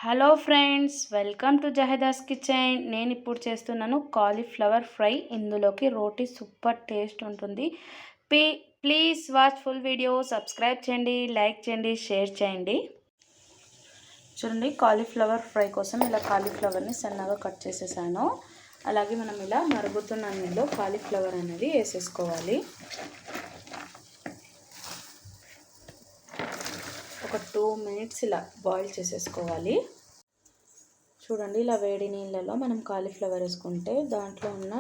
Hello friends, welcome to జహదాస్ కిచెన్. నేను ఇప్పుడు చేస్తున్నాను కాలీఫ్లవర్ ఫ్రై. ఇందులోకి రోటీ సూపర్ టేస్ట్ ఉంటుంది. Please watch full video. Subscribe చేయండి, లైక్ చేయండి, షేర్ చేయండి. చూడండి, కాలీఫ్లవర్ ఫ్రై కోసం ఇలా కాలీఫ్లవర్ని సన్నగా కట్ చేసేసాను. అలాగే మనం ఇలా మరుగుతున్న నీళ్ళలో కాలీఫ్లవర్ అనేది వేసేసుకోవాలి. ఒక 2 మినిట్స్ ఇలా బాయిల్ చేసేసుకోవాలి. చూడండి, ఇలా వేడి నీళ్ళలో మనం కాలీఫ్లవర్ వేసుకుంటే దాంట్లో ఉన్న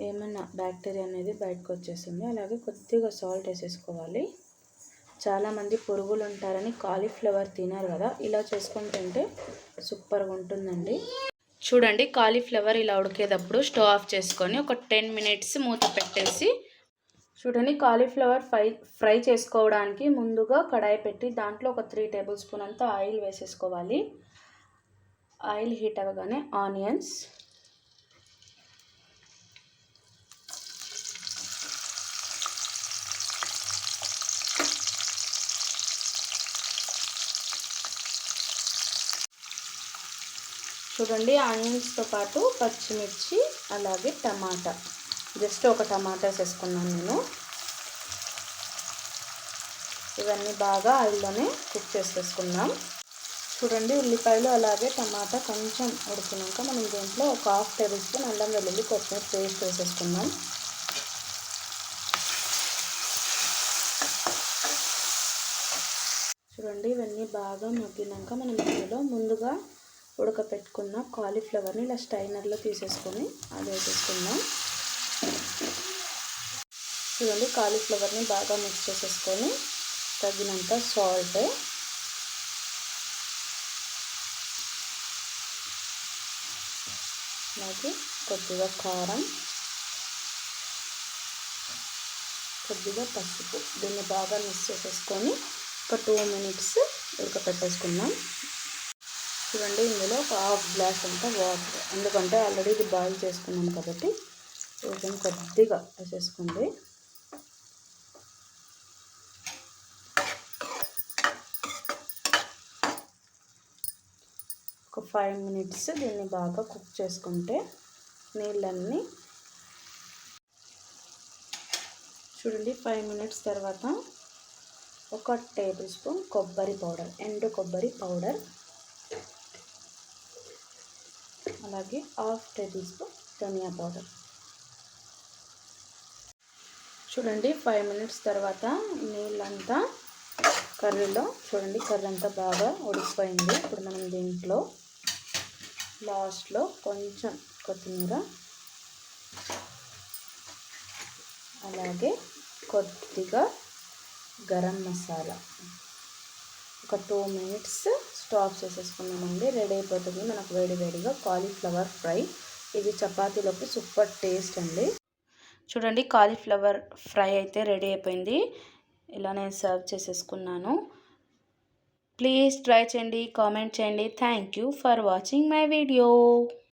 ఏమైనా బ్యాక్టీరియా అనేది బయటకు వచ్చేస్తుంది. అలాగే కొద్దిగా సాల్ట్ వేసేసుకోవాలి. చాలామంది పురుగులు ఉంటారని కాలీఫ్లవర్ తినరు కదా, ఇలా చేసుకొని తింటే సూపర్గా ఉంటుందండి. చూడండి, కాలీఫ్లవర్ ఇలా ఉడికేటప్పుడు స్టవ్ ఆఫ్ చేసుకొని ఒక 10 మినిట్స్ మూత పెట్టేసి చూడండి, కాలీఫ్లవర్ ఫ్రై చేసుకోవడానికి ముందుగా కడాయి పెట్టి దాంట్లో ఒక 3 టేబుల్ స్పూన్ అంతా ఆయిల్ వేసేసుకోవాలి. ఆయిల్ హీట్ అవ్వగానే ఆనియన్స్, చూడండి ఆనియన్స్తో పాటు పచ్చిమిర్చి, అలాగే టమాటా, జస్ట్ ఒక టమాటా వేసుకున్నాను నేను. ఇవన్నీ బాగా ఆయిల్లోనే కుక్ చేసేసుకుందాం. చూడండి, ఉల్లిపాయలు అలాగే టమాటా కొంచెం ఉడికినాక మనం దీంట్లో ఒక 1/2 టేబుల్ స్పూన్ అల్లం వెల్లుల్లి కొత్తిమీర పేస్ట్ వేసేసుకుందాం. చూడండి, ఇవన్నీ బాగా మగ్గినాక మనం ఇందులో ముందుగా ఉడకపెట్టుకున్న కాలీఫ్లవర్ని ఇలా స్టైనర్లో తీసేసుకొని అది వేసేసుకుందాం. చూడండి, కాలీఫ్లవర్ని బాగా మిక్స్ చేసేసుకొని తగినంత సాల్ట్, అలాగే కొద్దిగా కారం, కొద్దిగా పసుపు, దీన్ని బాగా మిక్స్ చేసేసుకొని ఒక 2 మినిట్స్ ఉడకపెట్టేసుకుందాం. చూడండి, ఇందులో ఒక 1/2 గ్లాస్ అంతా వాటర్, ఎందుకంటే ఆల్రెడీ ఇది బాయిల్ చేసుకున్నాం కాబట్టి కొంచెం కొద్దిగా వేసేసుకోండి. ఒక 5 మినిట్స్ దీన్ని బాగా కుక్ చేసుకుంటే నీళ్ళన్నీ చూడండి 5 మినిట్స్ తర్వాత ఒక టేబుల్ స్పూన్ కొబ్బరి పౌడర్, ఎండు కొబ్బరి పౌడర్, అలాగే 1/2 టేబుల్ స్పూన్ ధనియా పౌడర్. చూడండి, 5 మినిట్స్ తర్వాత నీళ్ళంతా కర్రీలో చూడండి కర్రీ అంతా బాగా ఉడికిపోయింది. ఇప్పుడు మనం దీంట్లో లాస్ట్లో కొంచెం కొత్తిమీర, అలాగే కొద్దిగా గరం మసాలా, ఒక 2 మినిట్స్ స్టాప్ చేసేసుకున్నామండి. రెడీ అయిపోతుంది మనకు వేడివేడిగా కాలీఫ్లవర్ ఫ్రై. ఇది చపాతీలోకి సూపర్ టేస్ట్ అండి. చూడండి, కాలీఫ్లవర్ ఫ్రై అయితే రెడీ అయిపోయింది. ఇలా నేను సర్వ్ చేసేసుకున్నాను. ప్లీజ్ ట్రై చేయండి, కామెంట్ చేయండి. Thank you for watching my video.